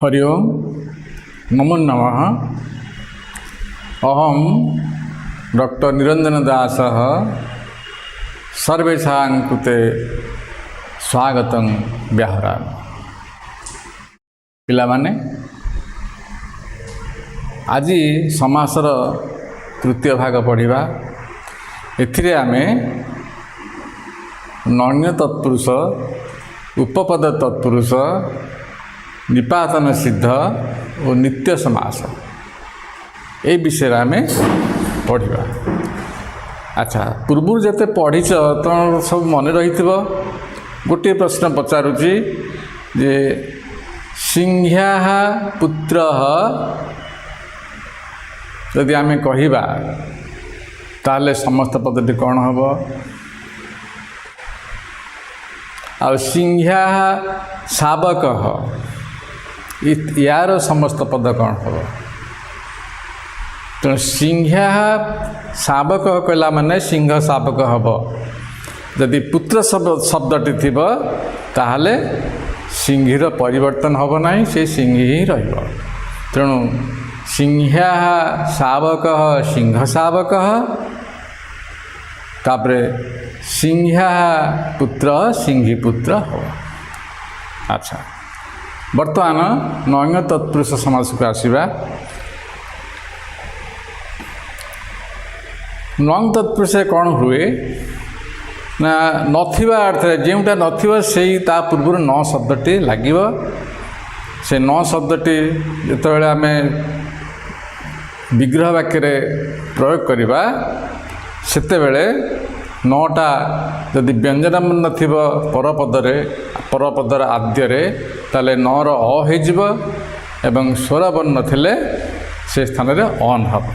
हरि ओम नमो नमः। अहम डॉक्टर निरंजन दास सर्वेषां कृते स्वागतं व्याहरामि। पिलामाने आज समासर तृतीय भाग पढ़िबा। एथिरे आमे नण्य तत्पुरुष, उपपद तत्पुरुष, निपातन सिद्ध और नित्य समास ए विषय आम पढ़ा। अच्छा, पूर्व जते पढ़ीच तो सब मन रही। गोटे प्रश्न पचारुची जे सिंह्या पुत्र यदि आम कहवा ताले समस्त पदटी कौन हम आ सिंह्या शावक यार समस्त पद कौन हम। तेणु सिंह्या शावक कहला माने सिंह शावक हम। यदि पुत्र शब्दटी थी ताहले सिंहीर परिवर्तन हम ना, से सिंह ही रहिबो। तेणु सिंह्या शावक सिंह शावक, तापरे सिंह्या पुत्र सिंही पुत्र हो। अच्छा, बर्तमान नण्य तत्पुरुष समास को आसवा। नण्य तत्पुरुष कौन हुए ना, नथिबा अर्थ जोटा नथिबा सेही ता पूर्व न शब्दटी लागिब। से न शब्दटी जेतेबेले आमे विग्रह वाक्य प्रयोग करिबा सेतेबेले नटा यदि व्यंजन नथिब परपदर आद्यरे ताले नर अ होइजिब एवं स्वर वर्ण थिले से स्थान रे अन हब।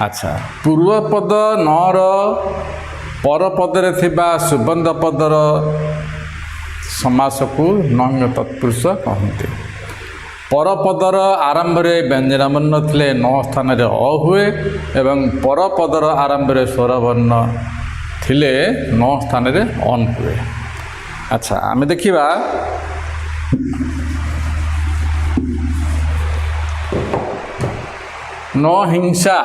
अच्छा, पूर्वपद नर परपदरे थिबा सुबंध पदर समास को नण्य तत्पुरुष कहते। परपदर आरंभ रे व्यंजन वर्ण थिले न स्थान रे अ हुए एवं परपदर आरंभ रे स्वर वर्ण थिले न स्थान रे अन हुए। अच्छा, आमे देखिबा न हिंसा,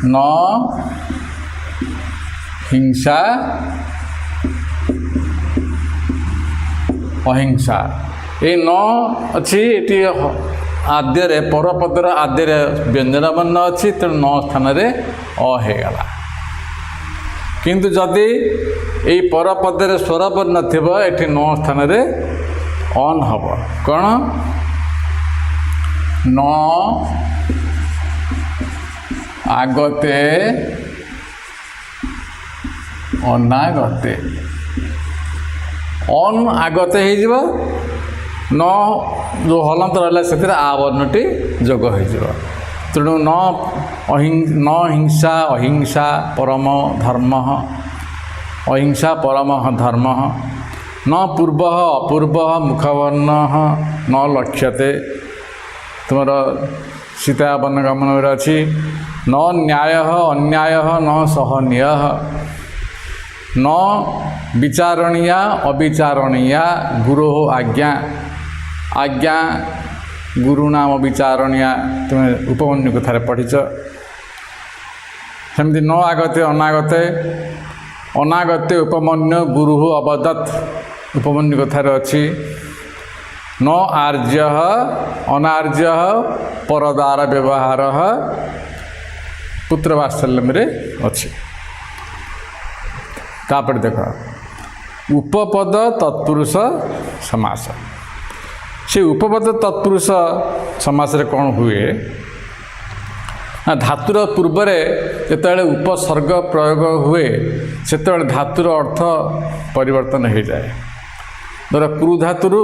न हिंसा अहिंसा ए न अच्छी ये आद्य परपदर आद्य व्यंजन वर्ण अच्छी। तेणु न स्थान रे अ होगला। किंतु जदि यही परपदरे स्वर वर्ण थिबो एठी न स्थान रे अन हब। कौन न आगते अनागते, अन आगते हो न जो हलंत रहा से आ वर्णटी जोग हो। तेणु न हिंसा अहिंसा परम धर्म, अहिंसा परम धर्म। न पूर्व अपूर्व मुखवर्ण न लक्ष्यते। तुमर सीता वनगमन अच्छी न न्याय अन्याय न सहनीय, न विचारणीया अविचारणीया गुरो आज्ञा, आज्ञा गुरुनाम विचारणीया। तुम्हें उपमन्यु कथार पढ़ीच। सेमती न आगते अनागते, अनागते उपमन्यु गुरु अवदत् उपमन्यु कथार अच्छी। न आर्य अनार्य परदार व्यवहार पुत्र वात्सल्यम रे अच्छी। तापर देख उपपद तत्पुरुष समास। से उपपद तत्पुरुष समास रे कौन हुए ना, धातुर पूर्व जिते उपसर्ग प्रयोग हुए से धातुर अर्थ परिवर्तन हो जाए। धर क्रू धातु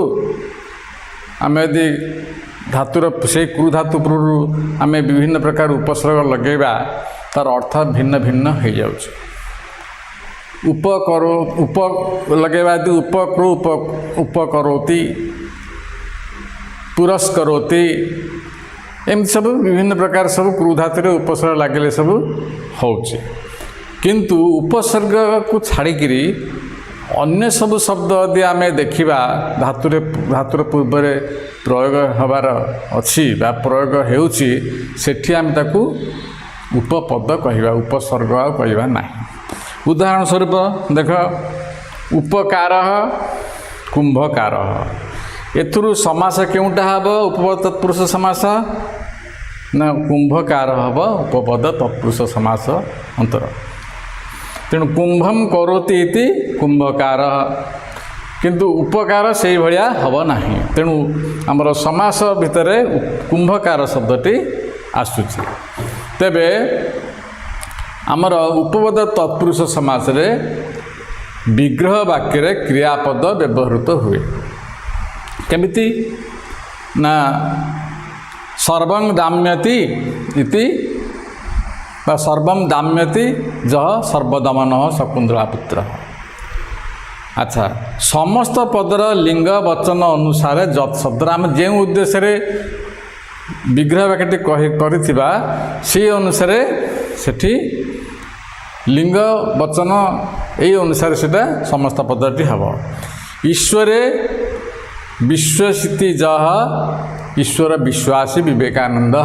आम यदि धातुर से क्रू धातु आम विभिन्न प्रकार उपसर्ग लगेगा तार अर्थ भिन्न भिन्न हो जाउछ। उप लगेगा यदि उपक्रु उपकरोति, पुरस्करोति, एमती सब विभिन्न प्रकार सब क्रू धातु उपसर्ग लगे सब हो। किंतु उपसर्ग को छाड़िकी अन्य सब शब्द यदि आम देखा धातुर पूर्व प्रयोग हबार अच्छी प्रयोग होउछि सेठी आम ताकू उपपद कहवा उपसर्ग कहवा ना। उदाहरण स्वरूप देख उपकार कुंभकार एथुरु समास केउटा हब उपपद तत्पुरुष समास ना कुंभकार हब उपपद तत्पुरुष समास अंतर। तेणु कुंभम करोति इति कुंभकार किंतु उपकार से भाया हम ना। तेणु आमर समास भितर कुंभकार शब्दटी आसुची। तेबे आमर उपपद तत्पुरुष समास रे विग्रह वाक्य रे क्रियापद व्यवहृत हुए केमिति ना सर्वं दाम्यति इति बा सर्वं दाम्यति जह सर्वदमन शकुंतला पुत्र। अच्छा समस्त पदर लिंग वचन अनुसार जत शब्द आम जो उद्देश्य रे विग्रह वाक्यटी करिथिबा से अनुसार सेठी लिंग वचन यही अनुसार सेटा समस्त पदटी हब। ईश्वरे विश्वसिति जह ईश्वर विश्वासी विवेकानंद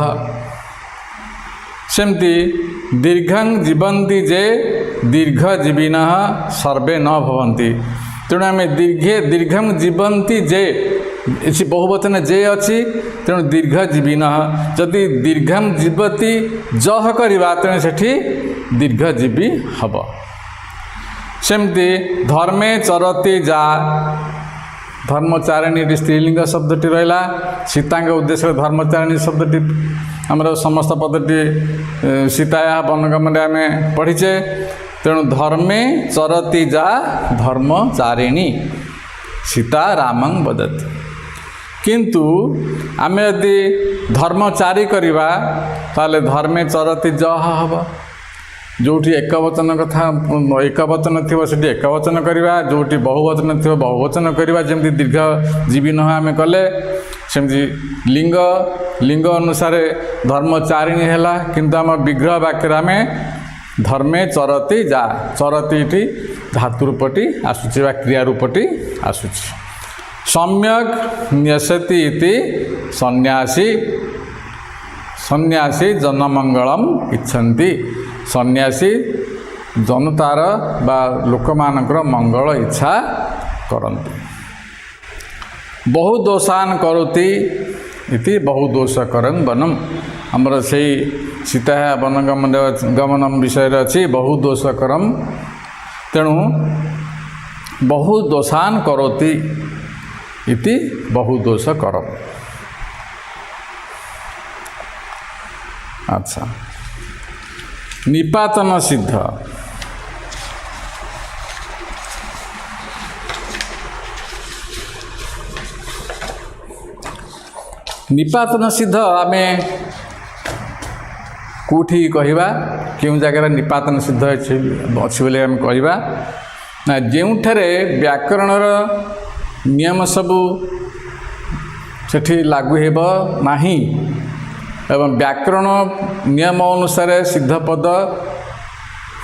सेमती दीर्घं जीवन्ति जे दीर्घजीविन सर्वे न भवन्ति। तेणु आम दीर्घं जीवन्ति जे इसी बहुवचन जे अच्छी तेणु दीर्घजीविन जदि दीर्घं जीवति जह करवा तेणु सेठी दीर्घजीवी हब। सेमती धर्मे चरति जा धर्मचारिणी स्त्रीलिंग शब्दटी रहा सीतांग उद्देश्य धर्मचारिणी शब्दटी आमर समस्त पदटी सीताया वनगमन आम पढ़ीचे। तेणु धर्मे चरति जा धर्मचारिणी सीता रामं वदति किंतु आम यदि धर्मचारी करवा ताले धर्मे चरति जह हब। जोटी एक वचन कथा एक वचन थी से एक वचन करवा जोटी बहुवचन थी बहुवचन करवा जमी दीर्घ जीविन आम कले सेमती लिंग लिंग अनुसार धर्मचारिणी है किंतु आम विग्रह वाक्य आम धर्मे चरति जा चरति धातु रूपटी आसूची क्रिया रूपटी आसूची। सम्यक न्यसति इति सन्यासी सन्यासी जनमंगलम इच्छन्ति सन्यासी जनतार बा लोकमानकर मंगल इच्छा करन्ति। बहुदोषान करोति इति बहुदोषकरं वनम आमर से सीता गमनम विषय अच्छी बहुदोषकरम तेणु बहुदोषान करोति इति बहुदोषकरम। अच्छा निपातन सिद्ध निपातन सिद्ध आम कौटी कहवा क्यों जगह निपातन सिद्ध अच्छी बोली आम कहवा ना जोठारे व्याकरणर नियम सबू सेठी लागू हेब नाही एवं व्याकरण नियम अनुसार सिद्ध पद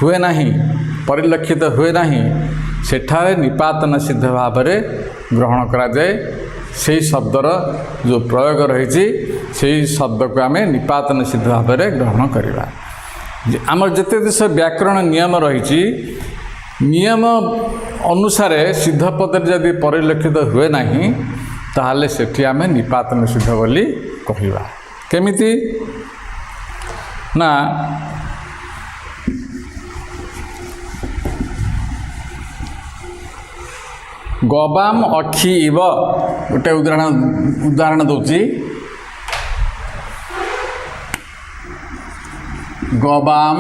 हुए नहीं परिलक्षित हुए नहीं सेठारे निपातन सिद्ध भाव में ग्रहण करा जाए। से शब्दर जो प्रयोग रही से शब्द को आम निपातन सिद्ध भाव में ग्रहण करवा। आमर जिते देश व्याकरण नियम रही नियम अनुसार सिद्ध पद जदि परिलक्षित हुए नहीं ताहले सेठी आम निपातन सिद्ध बोली कहवा। केमिति ना गबाम अक्षी इव गोटे उदाहरण दूची गबाम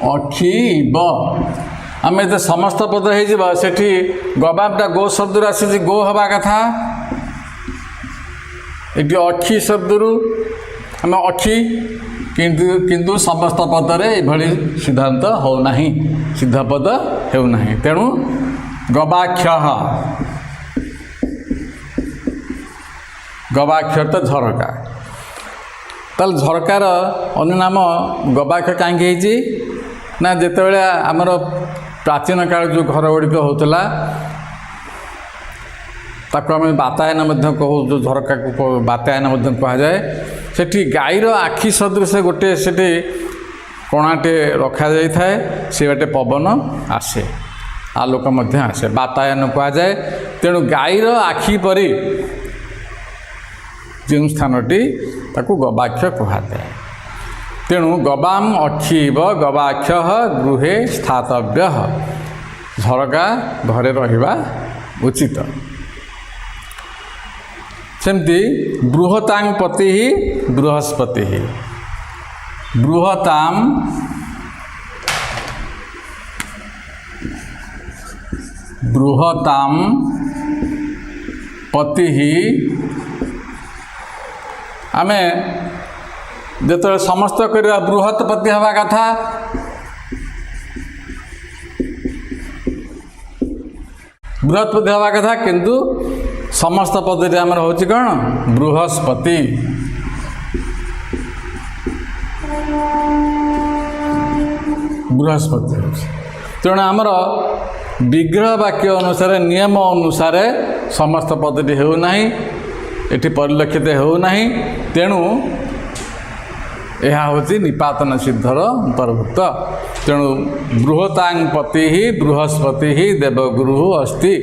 अक्षी इव आम ये समस्त पद होठी गबामटा गो शब्द आसी गो हवा कथा ये अक्षी शब्द आम अक्षी किंतु समस्त पदरे यह सिद्धांत हो नहीं सिद्ध पद हो नहीं। तेणु गवाक्ष गवाक्ष तो झरका ताल झरकार अन्य नाम गवाक्ष कहीं ନା ଯେତେବେଳେ ଆମର ପ୍ରାଚୀନ କାଳ ଯେଉଁ ଘର ଗୁଡ଼ିକ ହେଉଥିଲା ତାକୁ ଆମେ ବାତାୟନ ମଧ୍ୟ କହୁ, ଯେଉଁ ଝରକାକୁ ବାତାୟନ ମଧ୍ୟ କୁହାଯାଏ। ସେଠି ଗାଈର ଆଖି ସଦୃଶ ଗୋଟେ ସେଠି କଣାଟେ ରଖାଯାଇଥାଏ, ସେ ବାଟେ ପବନ ଆସେ, ଆଲୋକ ମଧ୍ୟ ଆସେ, ବାତାୟନ କୁହାଯାଏ। ତେଣୁ ଗାଈର ଆଖି ପରି ଯେଉଁ ସ୍ଥାନଟି ତାକୁ ଗବାକ୍ଷ କୁହାଯାଏ। ତେଣୁ ଗବାମ୍ ଅକ୍ଷୀବ ଗବାକ୍ଷ ଗୃହେ ସ୍ଥାତବ୍ୟ, ଝରକା ଘରେ ରହିବା ଉଚିତ। ସେମିତି ବୃହତାଂ ପତି ବୃହସ୍ପତି, ବୃହତାଂ ବୃହତାଂ ପତି, ଆମେ ଯେତେବେଳେ ସମସ୍ତ କରିବା ବୃହତ୍ ପତି ହେବା କଥା, ବୃହତ୍ ପତି ହେବା କଥା, କିନ୍ତୁ ସମସ୍ତ ପଦଟି ଆମର ହେଉଛି କ'ଣ ବୃହସ୍ପତି। ବୃହସ୍ପତି ହେଉଛି। ତେଣୁ ଆମର ବିଗ୍ରହ ବାକ୍ୟ ଅନୁସାରେ, ନିୟମ ଅନୁସାରେ ସମସ୍ତ ପଦଟି ହେଉନାହିଁ, ଏଠି ପରିଲକ୍ଷିତ ହେଉନାହିଁ। ତେଣୁ ଏହା ହେଉଛି ନିପାତନ ସିଦ୍ଧର ଅନ୍ତର୍ଭୁକ୍ତ। ତେଣୁ ବୃହତାଂ ପତି ବୃହସ୍ପତି ଦେବଗୁରୁ ଅସ୍ତି।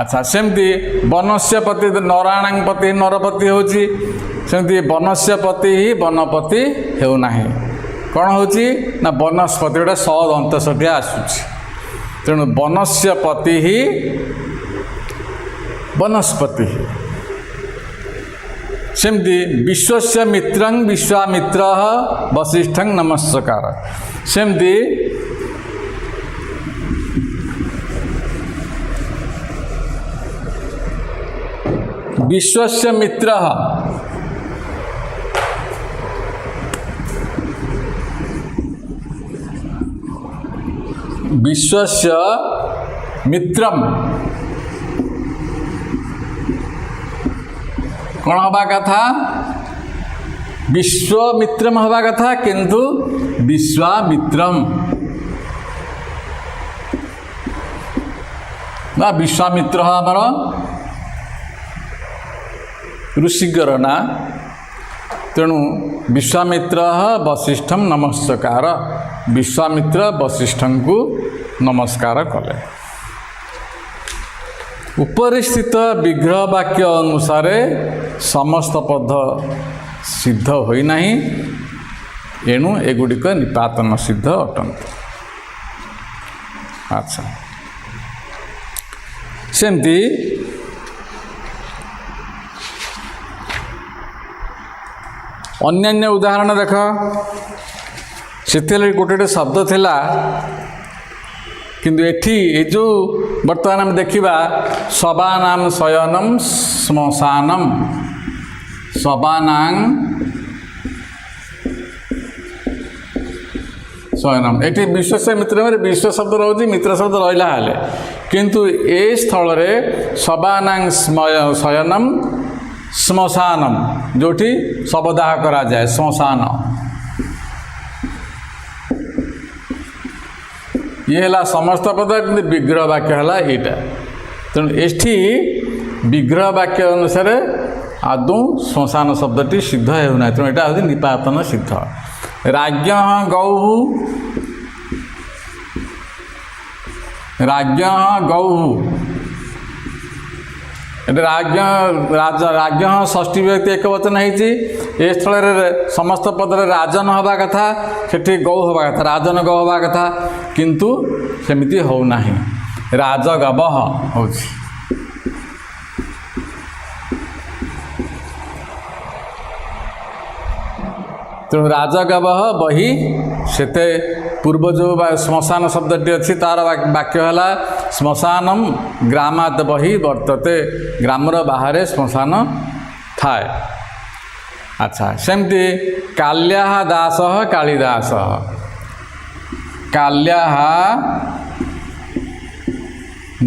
ଆଚ୍ଛା, ସେମିତି ବନସ୍ୟ ପତି ନରାଣାଂ ପତି ନରପତି ହେଉଛି, ସେମିତି ବନସ୍ୟ ପତି ବନପତି ହେଉନାହିଁ। କ'ଣ ହେଉଛି ନା ବନସ୍ପତି ଗୋଟେ ସଦନ୍ତସଟିଆ ଆସୁଛି। ତେଣୁ ବନସ୍ୟ ପତି ବନସ୍ପତି। ସେମିତି ବିଶ୍ୱସ୍ୟ ମିତ୍ରଂ ବିଶ୍ୱାମିତ୍ର ବଶିଷ୍ଠଂ ନମସ୍କାର। ସେମିତି ବିଶ୍ୱସ୍ୟ ମିତ୍ର ବିଶ୍ୱସ୍ୟ ମିତ୍ରମ୍ କ'ଣ ହେବା କଥା ବିଶ୍ୱମିତ୍ରମ୍ ହେବା କଥା, କିନ୍ତୁ ବିଶ୍ୱାମିତ୍ରମ୍ ବା ବିଶ୍ୱାମିତ୍ର ଆମର ଋଷିଙ୍କର ନାଁ। ତେଣୁ ବିଶ୍ୱାମିତ୍ର ବଶିଷ୍ଠଂ ନମସ୍କାର, ବିଶ୍ୱାମିତ୍ର ବଶିଷ୍ଠଙ୍କୁ ନମସ୍କାର କଲେ। ଉପରିସ୍ଥିତ ବିଗ୍ରହ ବାକ୍ୟ ଅନୁସାରେ ସମସ୍ତ ପଦ ସିଦ୍ଧ ହୋଇନାହିଁ, ଏଣୁ ଏଗୁଡ଼ିକ ନିପାତନ ସିଦ୍ଧ ଅଟନ୍ତି। ଆଚ୍ଛା, ସେମିତି ଅନ୍ୟାନ୍ୟ ଉଦାହରଣ ଦେଖ। ସେଥିରେ ଗୋଟେ ଗୋଟେ ଶବ୍ଦ ଥିଲା, କିନ୍ତୁ ଏଠି ଏ ଯେଉଁ ବର୍ତ୍ତମାନ ଆମେ ଦେଖିବା ଶବାନାଂ ଶୟନಂ ଶ୍ମଶାନମ୍, ଶବାନାଂ ଶୟନମ୍, ଏଠି ବିଶ୍ୱସ୍ୟ ମିତ୍ର ବିଶ୍ୱ ଶବ୍ଦ ରହୁଛି, ମିତ୍ର ଶବ୍ଦ ରହିଲା ହେଲେ, କିନ୍ତୁ ଏ ସ୍ଥଳରେ ଶବାନାଂ ଶୟନମ୍ ଶ୍ମଶାନମ୍, ଯେଉଁଠି ଶବଦାହ କରାଯାଏ, ଶ୍ମଶାନ। ଇଏ ହେଲା ସମସ୍ତ ପଦ, କିନ୍ତୁ ବିଗ୍ରହ ବାକ୍ୟ ହେଲା ଏଇଟା। ତେଣୁ ଏଠି ବିଗ୍ରହ ବାକ୍ୟ ଅନୁସାରେ ଆଦୌ ଶ୍ମଶାନ ଶବ୍ଦଟି ସିଦ୍ଧ ହେଉନାହିଁ, ତେଣୁ ଏଇଟା ହେଉଛି ନିପାତନ ସିଦ୍ଧ। ରାଜ୍ୟ ଗୌଃ, ରାଜ୍ୟ ଗୌଃ, ଏଠି ରାଜ୍ୟ ଷଷ୍ଠୀ ବିଭକ୍ତି ଏକବଚନ ହେଇଛି। ଏ ସ୍ଥଳରେ ସମସ୍ତ ପଦରେ ରାଜନ ହେବା କଥା, ସେଠି ଗୌ ହେବା କଥା, ରାଜନ ଗୌ ହେବା କଥା, କିନ୍ତୁ ସେମିତି ହେଉନାହିଁ, ରାଜଗବଃ ହେଉଛି। ତେଣୁ ରାଜଗବଃ ବହି, ସେତେ ପୂର୍ବ ଯେଉଁ ଶ୍ମଶାନ ଶବ୍ଦଟି ଅଛି ତାର ବାକ୍ୟ ହେଲା ଶ୍ମଶାନମ୍ ଗ୍ରାମାତ୍ ବହି ବର୍ତ୍ତତେ, ଗ୍ରାମର ବାହାରେ ଶ୍ମଶାନ ଥାଏ। ଆଚ୍ଛା, ସେମିତି କାଲ୍ୟାଃ ଦାସଃ କାଳିଦାସଃ, କାଲ୍ୟାଃ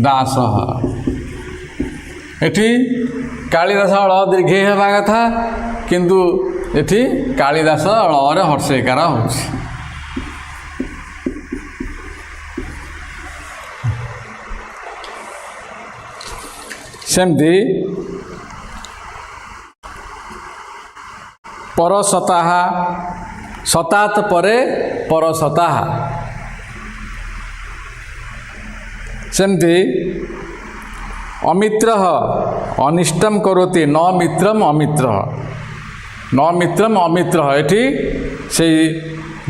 ଦାସଃ, ଏଠି କାଳିଦାସ ଳ ଦୀର୍ଘ ହେବା କଥା, କିନ୍ତୁ ଏଠି କାଳିଦାସ ଳରେ ହର୍ଷେଇକାର ହେଉଛି। सेमती परसताः सतात् परे परसताः सेमती अमित्रः अनिष्टम करोति न मित्रम अमित्रः न मित्रम अमित्रः एठी से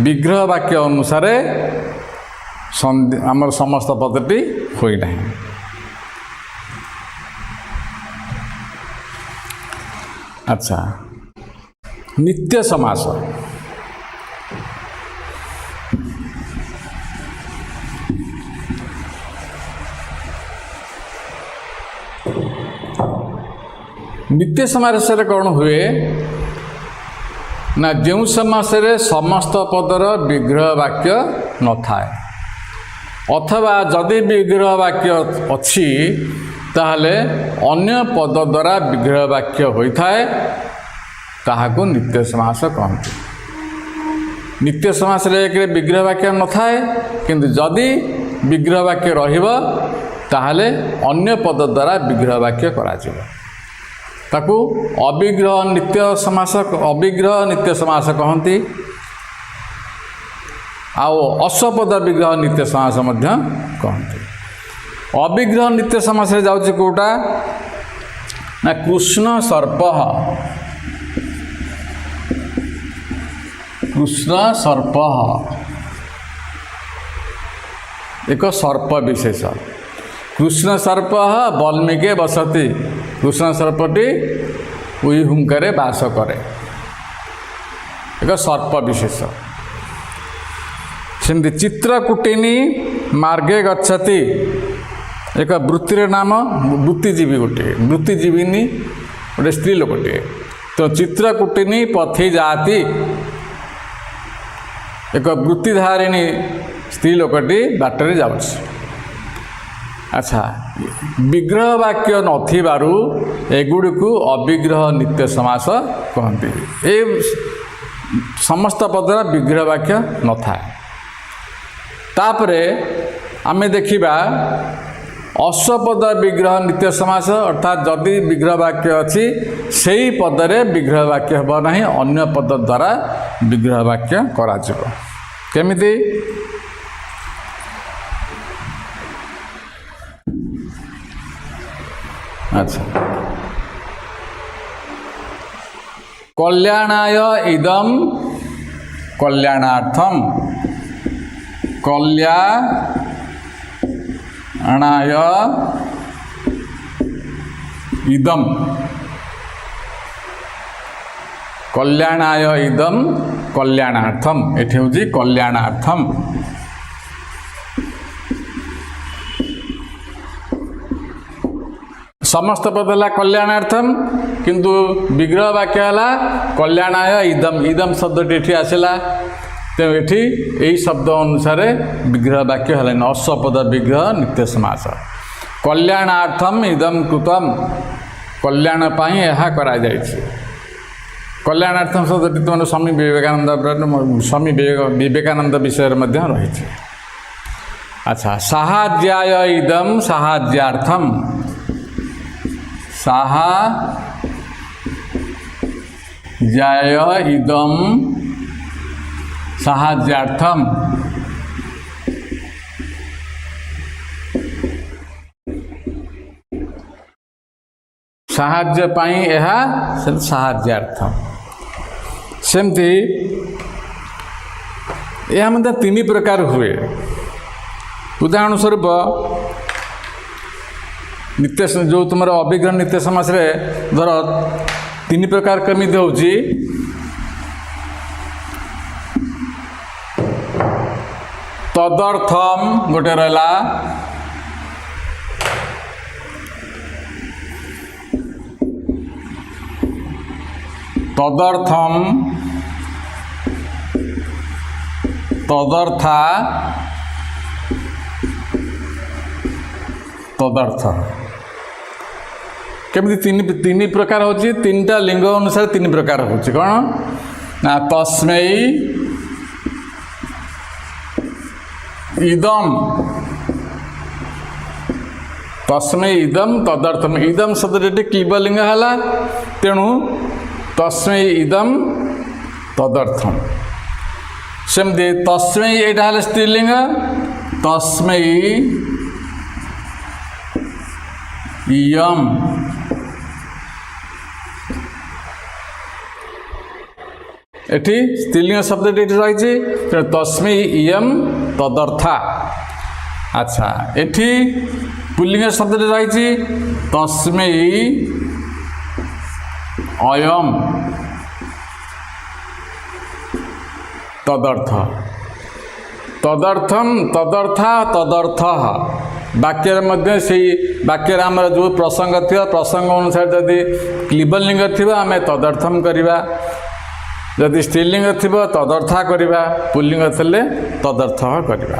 विग्रह वाक्य अनुसार आमर समस्त पदटी होई नहीं। अच्छा नित्य समास नित्य समास कौन हुए ना जो समास समस्त पदर विग्रह वाक्य न थाए अथवा जदि विग्रह वाक्य अच्छी ताहले अन्य पद द्वारा विग्रह वाक्य होता है ताहाको नित्य समास कहते। नित्य समास एक विग्रह वाक्य न थाए किंतु जदि विग्रह वाक्य रहिबो ताहले अन्य पद द्वारा विग्रह वाक्य करा जिवो ताकू अविग्रह नित्य समास अविग्रह नित्य समास कहती आओ अश्वपद विग्रह नित्य समास मध्य कहते। अविग्रह नित्य समास जाउछि कोटा ना कृष्ण सर्प कृष्ण सर्प एक सर्प विशेष कृष्ण सर्प वाल्मीकि बसति कृष्ण सर्पटी उई हुंकारे बास करे एक सर्प विशेष सेमती चित्रकूटिनी मार्गे गच्छति एक वृत्तिर नाम वृत्तिजीवी गोटे वृत्तिजीविनी गोटे स्त्री लोकटे तो चित्रकूटिनी पथी जाती एक वृत्तिधारिणी स्त्री लोकटी बाटरे जाउछि। अच्छा विग्रह वाक्य नथिबारु एगुड़ी को अविग्रह नित्य समास कहते। ए समस्त पदर विग्रह वाक्य न थाए तापरे आमे देखिबा अश्वपद विग्रह नित्य समास अर्थात जदि विग्रह वाक्य अच्छी सेही पदरे विग्रह वाक्य हेबो नाही अन्य पद द्वारा विग्रह वाक्य करा जिवो केमिति अच्छा कल्याणाय इदम कल्याणार्थम कल्याणाय इदम कल्याणाय इदम कल्याणार्थम एठी होजी कल्याणार्थम समस्त पद है कल्याणार्थम किंतु विग्रह वाक्य है कल्याणाय इदम इदम शब्द ये आसला तो ये यही शब्द अनुसार विग्रह वाक्य है अश्वपद विग्रह नित्य समास कल्याणार्थम इदम कृतम कल्याण पाई यह करा जायछि। कल्याणार्थम शब्द तुम स्वामी विवेकानंद विषय रही। अच्छा साहाज्याय इदम साहाज्यार्थम साहाज्याय इदम साहाज्यार्थम साहाज्य पाई यह साहाज्यार्थम सेमती यह मतलब तीन प्रकार हुए। उदाहरण स्वरूप नित्य जो तुम अभिग्रह नित्य समास धर तीन प्रकार केमिति होउची तदर्थम गोटे रहला तदर्थम तदर्था तदर्थ केमिति तीन प्रकार होची तीनटा लिंग अनुसार तीन प्रकार होची कौन ना तस्मै इदम तस्मै इदम तदर्थम इदम शब्द क्लीबलिंग है तेणु तस्मै इदम तदर्थम सेमती तस्मै यहाँ है स्त्रीलिंग तस्मै इयम एठी स्त्रीलिंग शब्द रही तस्मै इयम तदर्था। अच्छा एठी पुल्लिंग शब्द रही तस्मै अयम तदर्थ तदर्थम तदर्था तदर्थ वाक्य मध्य से वाक्य आमर जो प्रसंग थी प्रसंग अनुसार जदि क्लीबलिंग थी आम तदर्थम करवा जदि स्त्रीलिंग थी तदर्था करवा पुल्लिंग थे तदर्थ करवा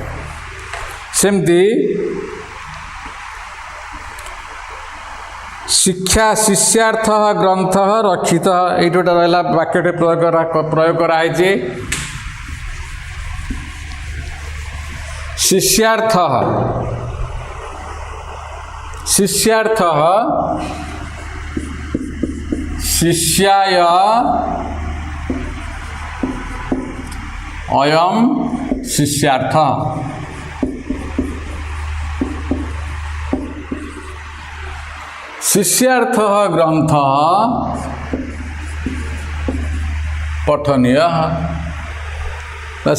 सेमती शिक्षा शिष्यार्थ ग्रंथ रक्षित ये रहा वाक्य प्रयोग कराई शिष्यार्थ शिष्यार्थ शिष्याय अयम शिष्यार्थ शिष्यार्थ ग्रंथ पठनीय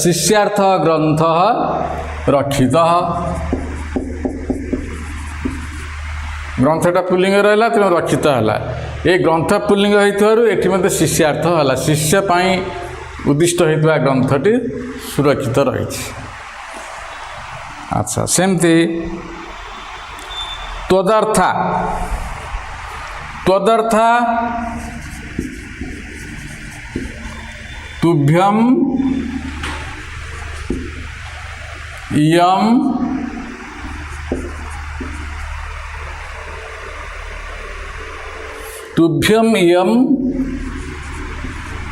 शिष्यार्थ ग्रंथ रक्षित ग्रंथटा पुल्लिंग रहा तेणु रक्षित है ये ग्रंथ पुल्लिंग होती शिष्यार्थ है शिष्य पाई उद्दिष्ट होता ग्रंथटी सुरक्षित रही। अच्छा सेमती त्वदर्था त्वदर्था तुभ्यम इयम तुभ्यम इयम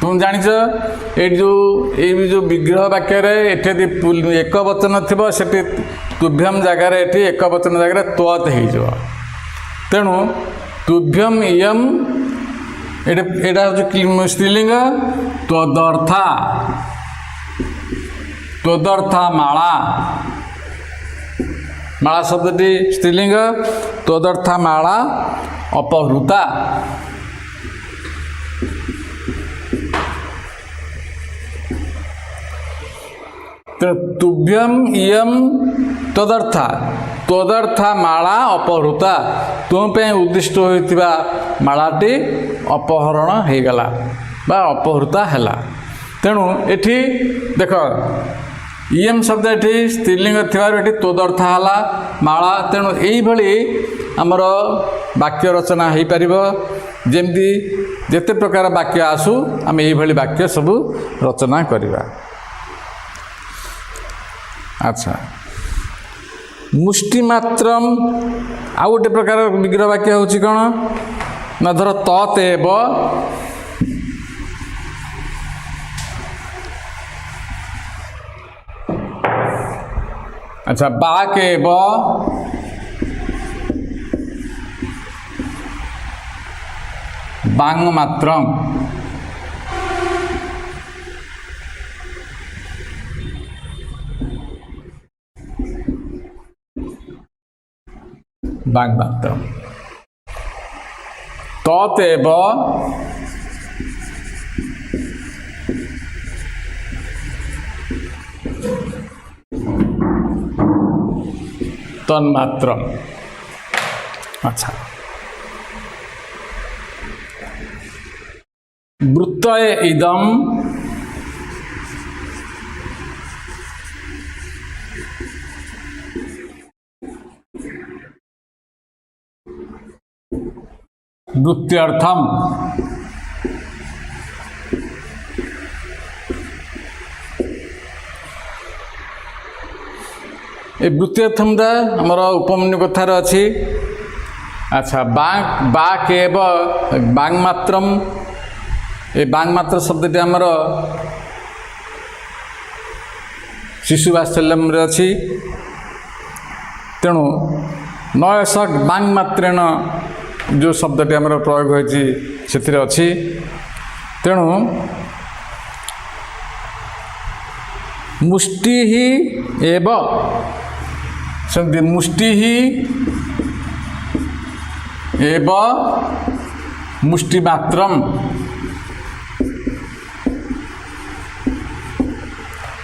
तुम जानिच ये जो विग्रह वाक्य एक वचन थी तुभ्यम जगार ये एक वचन जगह त्वत हो तेणु तुभ्यम इयम एटा हूँ स्त्रीलिंग त्वदर्था त्वदर्था माला माला शब्दटी स्त्रीलिंग त्वदर्था माला अपहृता तुभ्यम इयम तदर्था तदर्था माला अपहृता तुम पे उद्दिष्ट होता मालाटी अपहरण हो गला बा अपहृता है तेणु एठी देख इयम शब्द ये स्त्रीलिंग थी तदर्था है माला तेणु यही आमर वाक्य रचना हो पार जमती जिते प्रकार वाक्य आसू आम यही वाक्य सबू रचना करवा। अच्छा मुष्टिमात्रम आउ गोटे प्रकार विग्रह वाक्य हूँ कौन ना धर ततेव अच्छा बाकेव बांगमात्रम बांगमात्रम ततेव तन्मात्रम। अच्छा वृत्तये इदम वृत्त्यर्थम ए वृत्त्यर्थमटा आमर उपमन्यु कथार अच्छी। अच्छा बाकेव बांगमात्रम ये बांगमात्र शब्दटी आमर शिशु वात्सल्यम अच्छी तेणु नयस बांग मात्रेण जो शब्दटी आमर प्रयोग होती से अच्छी तेणु मुष्टि ही एव सेमती मुष्टि ही एव मुष्टिमात्रम।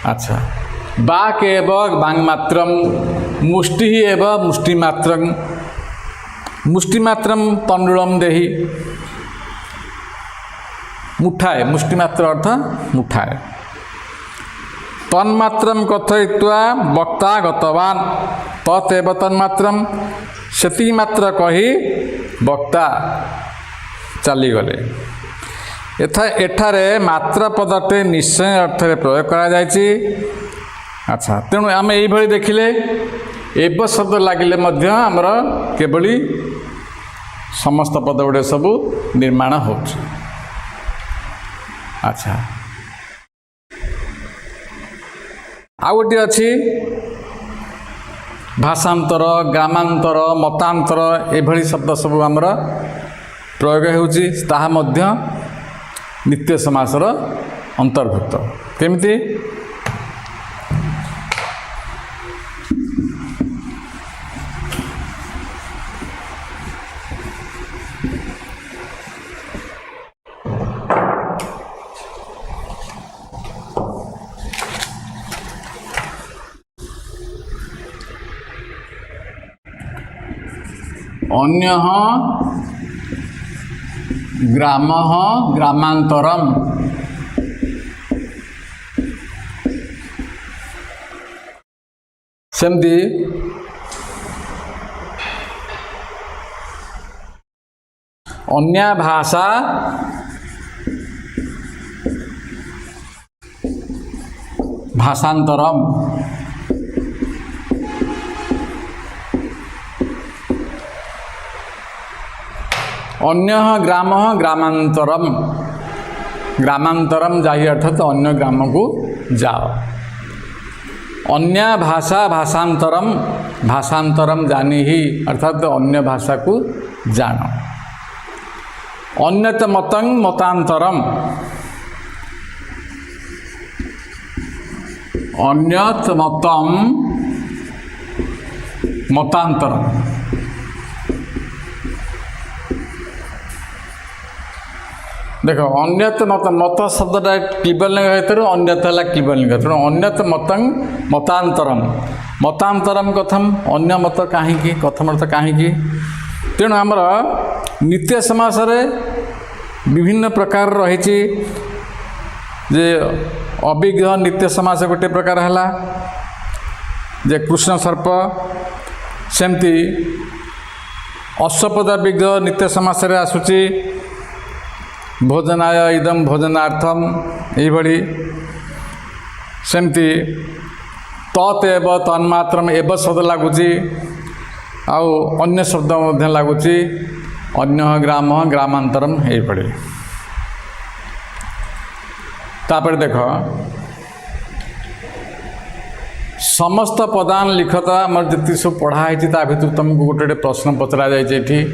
अच्छा बाक एव बांगमात्रम मुष्टि ही एव मुष्टिमात्रम। मुष्टिमात्रम तंडुलम देहि मुठाए मुष्टिमात्र अर्थ मुठाए। तन्मात्रम कथयित्वा वक्ता गतवान ततेव तन्मात्रम सेति मात्र कही वक्ता चलीगले। एठारे मात्रा पदटे निश्चय अर्थ प्रयोग करा जायछि। अच्छा तेणु आम ये देखिले एव शब्द लगिले मध्य आमर केवली समस्त पद गुड़े सबू निर्माण हो। अच्छा आउ गोटे अच्छी भाषांतर ग्रामांतर मतांतर एभली शब्द सब आमर प्रयोग होउछि ताहा मध्य नित्य समासर अंतर्भुक्त। केमिति अन्यः ग्रामः ग्रामांतरम। सेमती अन्य भाषा भाषांतरम। अन्य ग्राम ग्रामांतरम। ग्रामांतरम जाहि अर्थात अन्य ग्राम को जाओ। अन्य भाषा भाषांतरम भाषांतरम जानी ही अर्थात अन्य भाषा को जान। अन्यत मतंग मतांतरम। अन्यत मतम मतांतरम। देखो अन्यत मत मत शब्दटा क्लिबलिंग भर अन्यत है क्लिबलिंग तेणु अन्यत मतंग मतांतरम। मतांतरम कथम अन्य मत कहीं कथम अर्थ कहीं तेणु आमर नित्य समास विभिन्न प्रकार रही जे अभिज्ञ नित्य समास गोटे प्रकार है जे कृष्ण सर्प सेमती अश्वपद विज्ञ नित्य समास आसूची भोजनाय इदम भोजनार्थम यही सेमती ततेव तन्मात्रम एव शब्द लगुच आउ अन्य शब्द लगुच अन्य ग्राम ग्रामांतरम यही। तापर देख समस्त पदान लिखता आम जी सब पढ़ाई भर तुमको गोटे प्रश्न पचरा जाइए।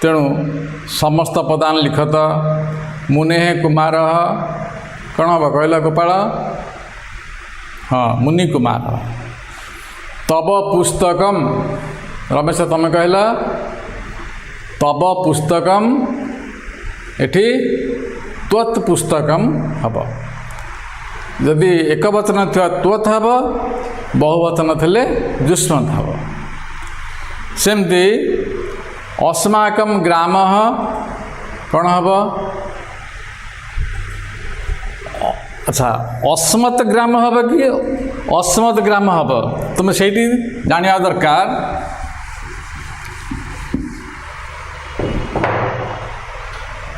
तेणु समस्त पदान लिखत मुने कुमार कौन हम कहला गोपाल हाँ मुनि कुमार तब पुस्तकम रमेश तुम कहला तब पुस्तकम एठी त्वत् पुस्तकम हम जदि एक वचन थी त्वत् हम बहुवचन थे जुष्मत हम सेमती अस्माकम ग्राम कौन हम अच्छा अस्मत् ग्राम हम कि अस्मत् ग्राम हम तुम से जाना दरकार।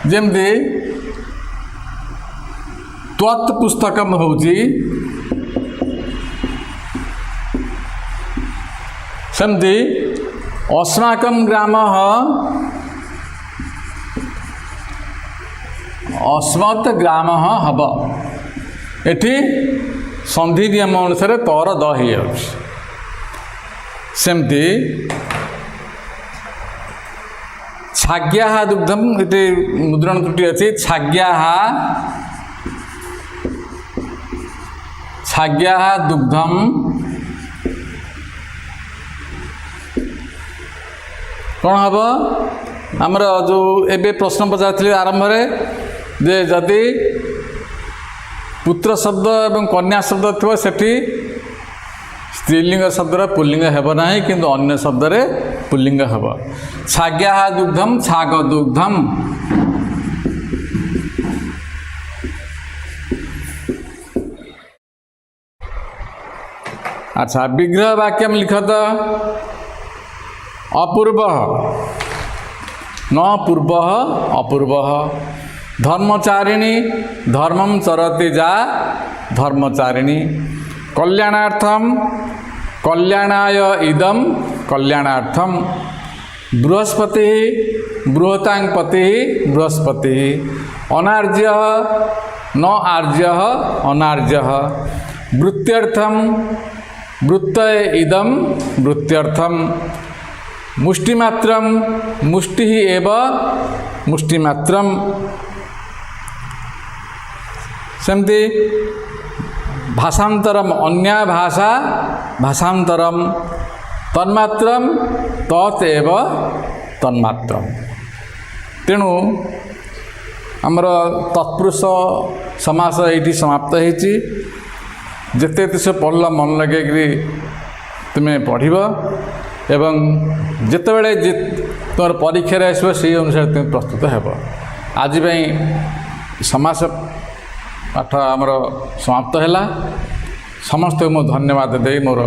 जमती त्वत् पुस्तकम होउची सेमती अस्माकम ग्राम अस्मत् ग्राम हम एठी संधि नियम अनुसार तर द हो सेमती छाग्याः दुग्धम इति मुद्रण त्रुटि अच्छी छाग्याः दुग्धम कौन हम आमर जो एबे प्रश्न पचार आरंभ जे जदि पुत्र शब्द एवं कन्या शब्द थो सेठी स्त्रीलिंग शब्द पुल्लिंग हेब ना किंतु अन्य शब्द रे पुल्लिंग हेब छाग्याः दुग्धम छाग दुग्धम अच्छा विग्रह वाक्यम लिखत अपूर्व न पूर्व अपूर्व धर्मचारिणी धर्मम चरति जा धर्मचारिणी कल्याणार्थम कल्याणाय इदम कल्याणार्थम बृहस्पति बृहतांगपति बृहस्पति अनार्य न आर्य अनार्य वृत्त्यर्थम वृत्तय इदम वृत्त्यर्थम मुष्टिमात्रम मुष्टि एव मुष्टिमात्रम सेमती भाषांतरम अन्या भाषा भाषांतरम तन्मात्रम तत्एव तन्मात्रम तेणु आमर तत्पुरुष समास ये समाप्त होती जिते से पढ़ल मन लगे तुम्हें पढ़ एवं जितेबले तुम परीक्षा आसो से अनुसार तुम प्रस्तुत हेब आज समास पाठ आमर समाप्त है समस्त मो धन्यवाद दे मोर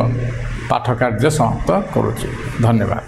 पाठ कार्य समाप्त करुच्ची धन्यवाद।